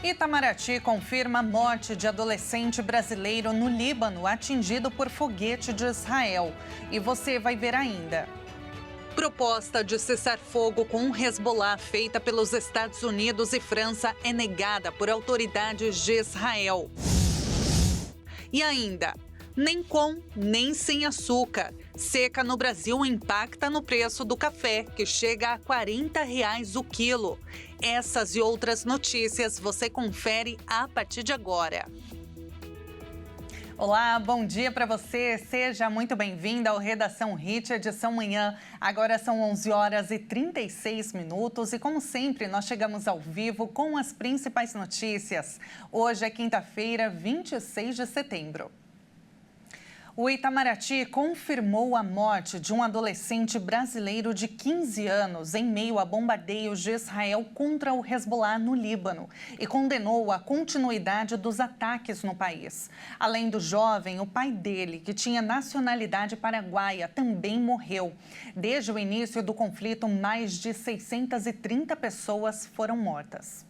Itamaraty confirma a morte de adolescente brasileiro no Líbano atingido por foguete de Israel. E você vai ver ainda. Proposta de cessar fogo com o Hezbollah feita pelos Estados Unidos e França é negada por autoridades de Israel. E ainda, nem com, nem sem açúcar. Seca no Brasil impacta no preço do café, que chega a R$ 40 o quilo. Essas e outras notícias você confere a partir de agora. Olá, bom dia para você. Seja muito bem-vinda ao Redação Hit, edição manhã. Agora são 11 horas e 36 minutos e, como sempre, nós chegamos ao vivo com as principais notícias. Hoje é quinta-feira, 26 de setembro. O Itamaraty confirmou a morte de um adolescente brasileiro de 15 anos em meio a bombardeios de Israel contra o Hezbollah no Líbano e condenou a continuidade dos ataques no país. Além do jovem, o pai dele, que tinha nacionalidade paraguaia, também morreu. Desde o início do conflito, mais de 630 pessoas foram mortas.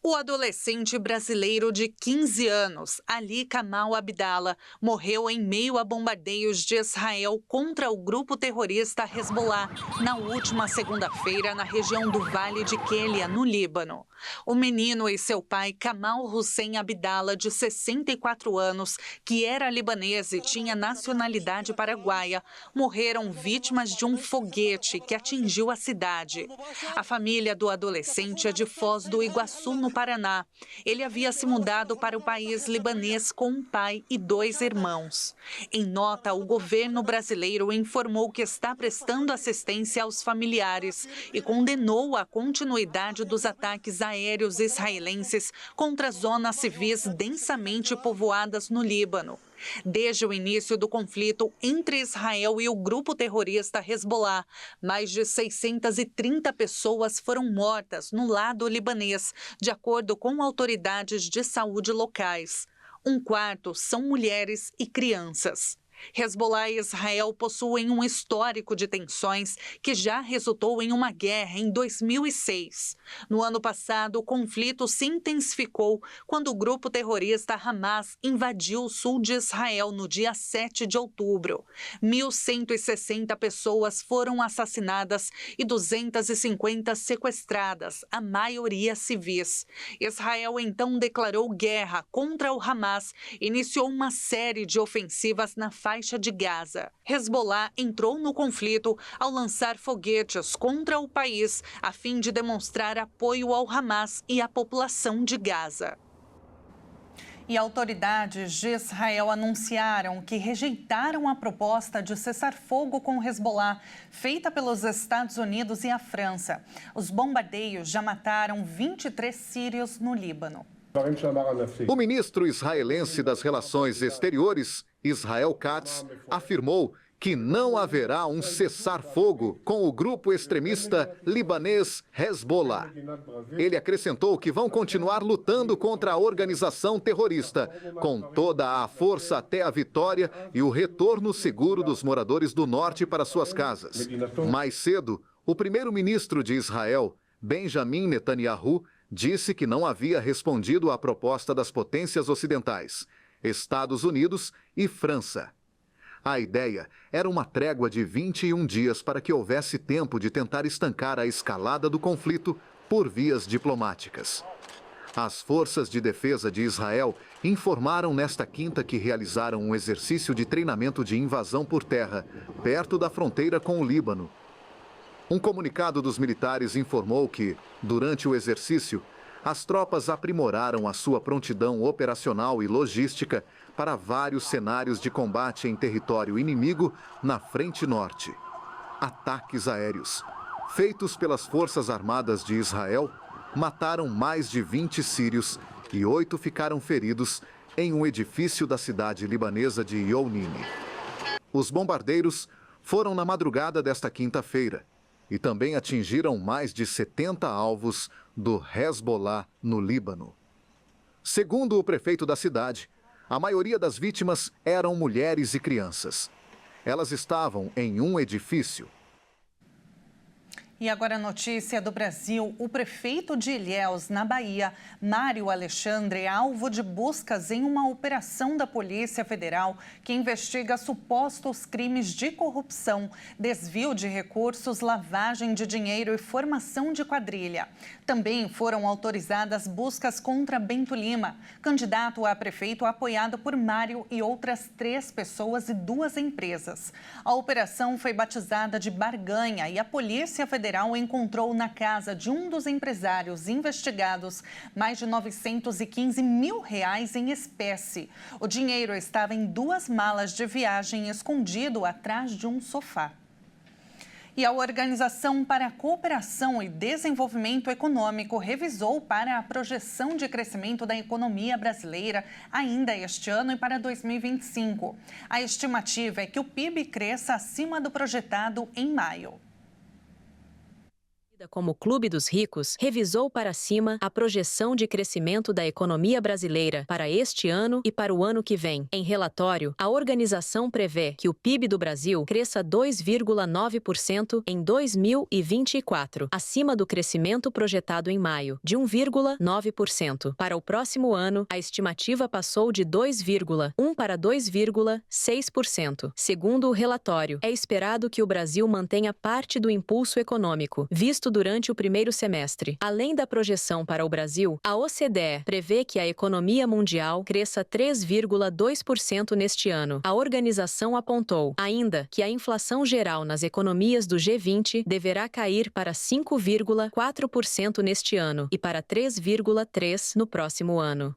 O adolescente brasileiro de 15 anos, Ali Kamal Abdallah, morreu em meio a bombardeios de Israel contra o grupo terrorista Hezbollah na última segunda-feira na região do Vale de Quelia, no Líbano. O menino e seu pai, Kamal Hussein Abdallah, de 64 anos, que era libanês e tinha nacionalidade paraguaia, morreram vítimas de um foguete que atingiu a cidade. A família do adolescente é de Foz do Iguaçu, no Paraná. Ele havia se mudado para o país libanês com um pai e 2 irmãos. Em nota, o governo brasileiro informou que está prestando assistência aos familiares e condenou a continuidade dos ataques aéreos israelenses contra zonas civis densamente povoadas no Líbano. Desde o início do conflito entre Israel e o grupo terrorista Hezbollah, mais de 630 pessoas foram mortas no lado libanês, de acordo com autoridades de saúde locais. Um quarto são mulheres e crianças. Hezbollah e Israel possuem um histórico de tensões que já resultou em uma guerra em 2006. No ano passado, o conflito se intensificou quando o grupo terrorista Hamas invadiu o sul de Israel no dia 7 de outubro. 1.160 pessoas foram assassinadas e 250 sequestradas, a maioria civis. Israel então declarou guerra contra o Hamas e iniciou uma série de ofensivas na faixa de Gaza. Hezbollah entrou no conflito ao lançar foguetes contra o país a fim de demonstrar apoio ao Hamas e à população de Gaza. E autoridades de Israel anunciaram que rejeitaram a proposta de cessar fogo com o Hezbollah, feita pelos Estados Unidos e a França. Os bombardeios já mataram 23 sírios no Líbano. O ministro israelense das Relações Exteriores, Israel Katz, afirmou que não haverá um cessar-fogo com o grupo extremista libanês Hezbollah. Ele acrescentou que vão continuar lutando contra a organização terrorista, com toda a força até a vitória e o retorno seguro dos moradores do norte para suas casas. Mais cedo, o primeiro-ministro de Israel, Benjamin Netanyahu, disse que não havia respondido à proposta das potências ocidentais, Estados Unidos e França. A ideia era uma trégua de 21 dias para que houvesse tempo de tentar estancar a escalada do conflito por vias diplomáticas. As forças de defesa de Israel informaram nesta quinta que realizaram um exercício de treinamento de invasão por terra, perto da fronteira com o Líbano. Um comunicado dos militares informou que, durante o exercício, as tropas aprimoraram a sua prontidão operacional e logística para vários cenários de combate em território inimigo na frente norte. Ataques aéreos, feitos pelas Forças Armadas de Israel, mataram mais de 20 sírios e 8 ficaram feridos em um edifício da cidade libanesa de Younini. Os bombardeiros foram na madrugada desta quinta-feira e também atingiram mais de 70 alvos do Hezbollah no Líbano. Segundo o prefeito da cidade, a maioria das vítimas eram mulheres e crianças. Elas estavam em um edifício. E agora a notícia do Brasil. O prefeito de Ilhéus, na Bahia, Mário Alexandre, é alvo de buscas em uma operação da Polícia Federal que investiga supostos crimes de corrupção, desvio de recursos, lavagem de dinheiro e formação de quadrilha. Também foram autorizadas buscas contra Bento Lima, candidato a prefeito apoiado por Mário e outras 3 pessoas e 2 empresas. A operação foi batizada de Barganha e a Polícia Federal encontrou na casa de um dos empresários investigados mais de R$915 mil em espécie. O dinheiro estava em 2 malas de viagem escondido atrás de um sofá. E a Organização para a Cooperação e Desenvolvimento Econômico revisou para a projeção de crescimento da economia brasileira ainda este ano e para 2025. A estimativa é que o PIB cresça acima do projetado em maio. Como Clube dos Ricos, revisou para cima a projeção de crescimento da economia brasileira para este ano e para o ano que vem. Em relatório, a organização prevê que o PIB do Brasil cresça 2,9% em 2024, acima do crescimento projetado em maio, de 1,9%. Para o próximo ano, a estimativa passou de 2,1% para 2,6%. Segundo o relatório, é esperado que o Brasil mantenha parte do impulso econômico, visto durante o primeiro semestre. Além da projeção para o Brasil, a OCDE prevê que a economia mundial cresça 3,2% neste ano. A organização apontou ainda que a inflação geral nas economias do G20 deverá cair para 5,4% neste ano e para 3,3% no próximo ano.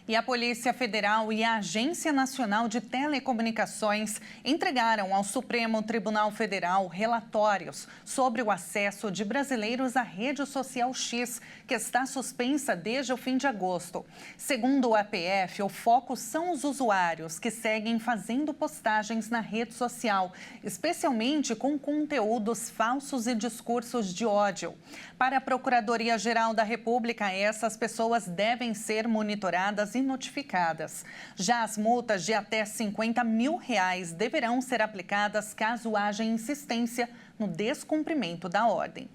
E a Polícia Federal e a Agência Nacional de Telecomunicações entregaram ao Supremo Tribunal Federal relatórios sobre o acesso de brasileiros à rede social X, que está suspensa desde o fim de agosto. Segundo o APF, o foco são os usuários que seguem fazendo postagens na rede social, especialmente com conteúdos falsos e discursos de ódio. Para a Procuradoria-Geral da República, essas pessoas devem ser monitoradas e notificadas. Já as multas de até R$50 mil deverão ser aplicadas caso haja insistência no descumprimento da ordem.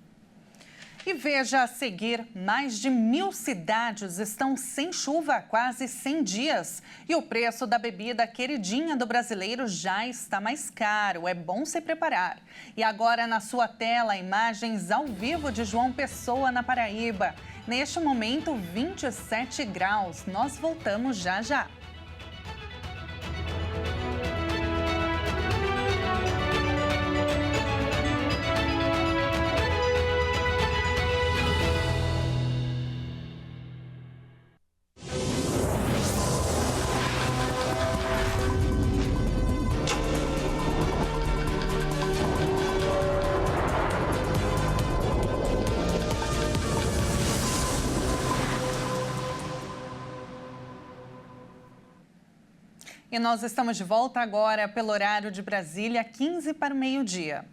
E veja a seguir, mais de 1.000 cidades estão sem chuva há quase 100 dias. E o preço da bebida queridinha do brasileiro já está mais caro. É bom se preparar. E agora na sua tela, imagens ao vivo de João Pessoa, na Paraíba. Neste momento, 27 graus. Nós voltamos já já. E nós estamos de volta agora pelo horário de Brasília, 15 para o meio-dia.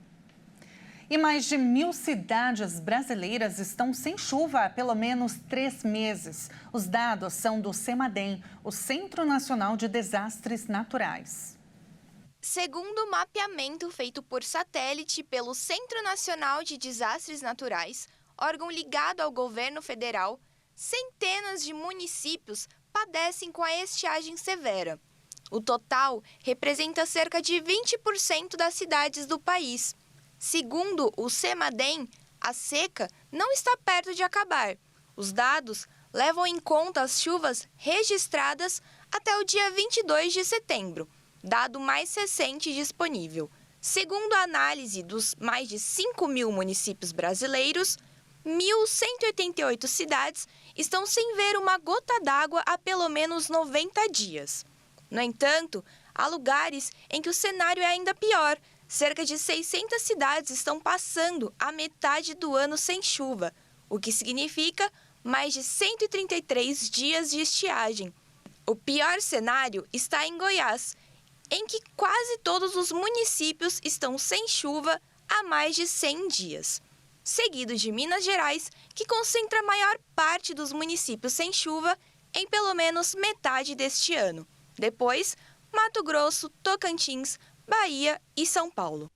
E mais de 1.000 cidades brasileiras estão sem chuva há pelo menos 3 meses. Os dados são do CEMADEM, o Centro Nacional de Desastres Naturais. Segundo o mapeamento feito por satélite pelo Centro Nacional de Desastres Naturais, órgão ligado ao governo federal, centenas de municípios padecem com a estiagem severa. O total representa cerca de 20% das cidades do país. Segundo o CEMADEM, a seca não está perto de acabar. Os dados levam em conta as chuvas registradas até o dia 22 de setembro, dado mais recente disponível. Segundo a análise dos mais de 5.000 municípios brasileiros, 1.188 cidades estão sem ver uma gota d'água há pelo menos 90 dias. No entanto, há lugares em que o cenário é ainda pior. Cerca de 600 cidades estão passando a metade do ano sem chuva, o que significa mais de 133 dias de estiagem. O pior cenário está em Goiás, em que quase todos os municípios estão sem chuva há mais de 100 dias. Seguido de Minas Gerais, que concentra a maior parte dos municípios sem chuva em pelo menos metade deste ano. Depois, Mato Grosso, Tocantins, Bahia e São Paulo.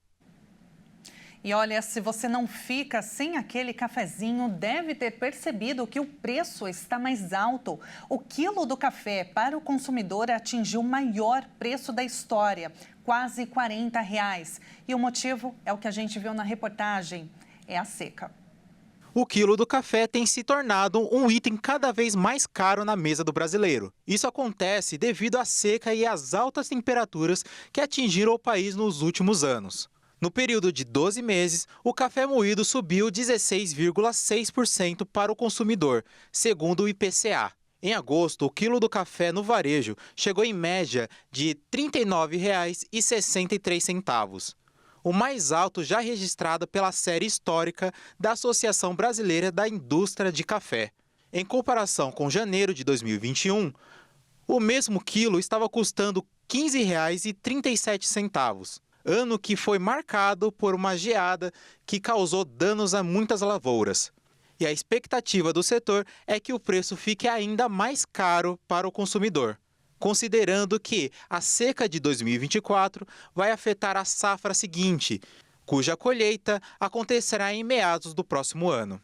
E olha, se você não fica sem aquele cafezinho, deve ter percebido que o preço está mais alto. O quilo do café para o consumidor atingiu o maior preço da história, quase R$ 40. E o motivo é o que a gente viu na reportagem, é a seca. O quilo do café tem se tornado um item cada vez mais caro na mesa do brasileiro. Isso acontece devido à seca e às altas temperaturas que atingiram o país nos últimos anos. No período de 12 meses, o café moído subiu 16,6% para o consumidor, segundo o IPCA. Em agosto, o quilo do café no varejo chegou em média de R$ 39,63. O mais alto já registrado pela série histórica da Associação Brasileira da Indústria de Café. Em comparação com janeiro de 2021, o mesmo quilo estava custando R$ 15,37. Ano que foi marcado por uma geada que causou danos a muitas lavouras. E a expectativa do setor é que o preço fique ainda mais caro para o consumidor, considerando que a seca de 2024 vai afetar a safra seguinte, cuja colheita acontecerá em meados do próximo ano.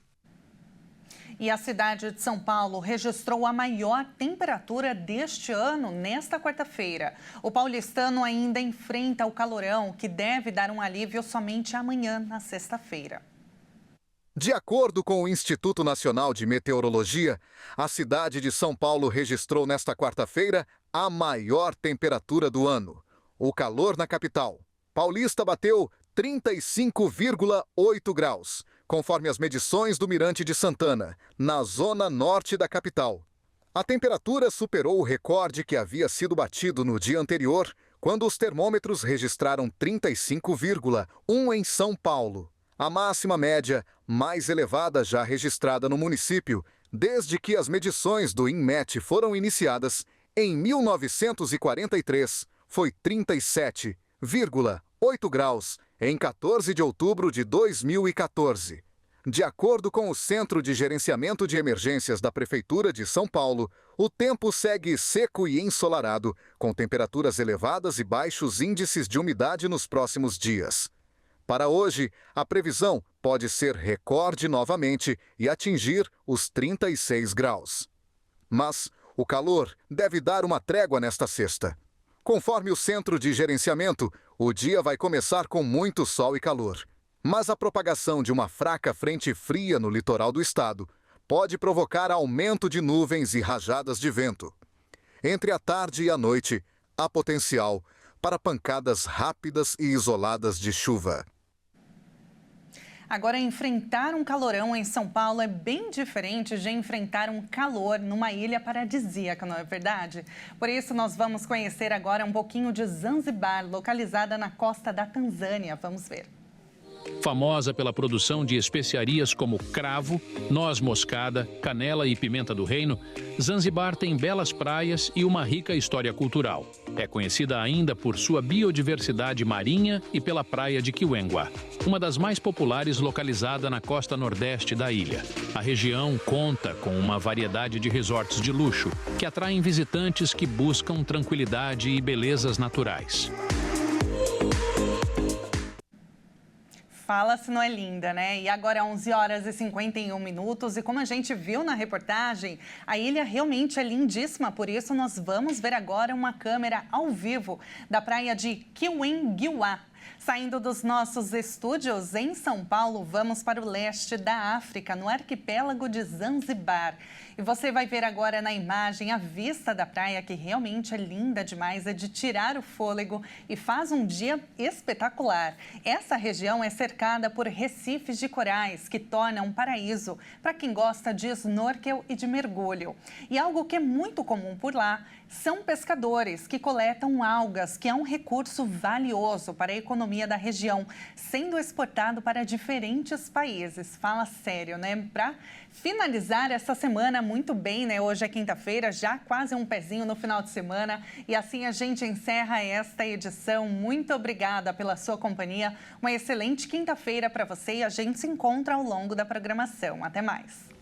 E a cidade de São Paulo registrou a maior temperatura deste ano nesta quarta-feira. O paulistano ainda enfrenta o calorão, que deve dar um alívio somente amanhã, na sexta-feira. De acordo com o Instituto Nacional de Meteorologia, a cidade de São Paulo registrou nesta quarta-feira a maior temperatura do ano. O calor na capital paulista bateu 35,8 graus, conforme as medições do Mirante de Santana, na zona norte da capital. A temperatura superou o recorde que havia sido batido no dia anterior, quando os termômetros registraram 35,1 em São Paulo. A máxima média mais elevada já registrada no município, desde que as medições do INMET foram iniciadas em 1943, foi 37,8 graus em 14 de outubro de 2014. De acordo com o Centro de Gerenciamento de Emergências da Prefeitura de São Paulo, o tempo segue seco e ensolarado, com temperaturas elevadas e baixos índices de umidade nos próximos dias. Para hoje, a previsão pode ser recorde novamente e atingir os 36 graus. Mas o calor deve dar uma trégua nesta sexta. Conforme o Centro de Gerenciamento, o dia vai começar com muito sol e calor. Mas a propagação de uma fraca frente fria no litoral do estado pode provocar aumento de nuvens e rajadas de vento. Entre a tarde e a noite, há potencial para pancadas rápidas e isoladas de chuva. Agora, enfrentar um calorão em São Paulo é bem diferente de enfrentar um calor numa ilha paradisíaca, não é verdade? Por isso, nós vamos conhecer agora um pouquinho de Zanzibar, localizada na costa da Tanzânia. Vamos ver. Famosa pela produção de especiarias como cravo, noz moscada, canela e pimenta do reino, Zanzibar tem belas praias e uma rica história cultural. É conhecida ainda por sua biodiversidade marinha e pela praia de Kiwengwa, uma das mais populares localizada na costa nordeste da ilha. A região conta com uma variedade de resorts de luxo que atraem visitantes que buscam tranquilidade e belezas naturais. Fala se não é linda, né? E agora 11 horas e 51 minutos e como a gente viu na reportagem, a ilha realmente é lindíssima, por isso nós vamos ver agora uma câmera ao vivo da praia de Kiwengwa. Saindo dos nossos estúdios em São Paulo, vamos para o leste da África, no arquipélago de Zanzibar. E você vai ver agora na imagem a vista da praia, que realmente é linda demais, é de tirar o fôlego e faz um dia espetacular. Essa região é cercada por recifes de corais, que tornam um paraíso para quem gosta de snorkel e de mergulho. E algo que é muito comum por lá são pescadores que coletam algas, que é um recurso valioso para a economia da região, sendo exportado para diferentes países. Fala sério, né? Para finalizar essa semana muito bem, né? Hoje é quinta-feira, já quase um pezinho no final de semana. E assim a gente encerra esta edição. Muito obrigada pela sua companhia. Uma excelente quinta-feira para você e a gente se encontra ao longo da programação. Até mais.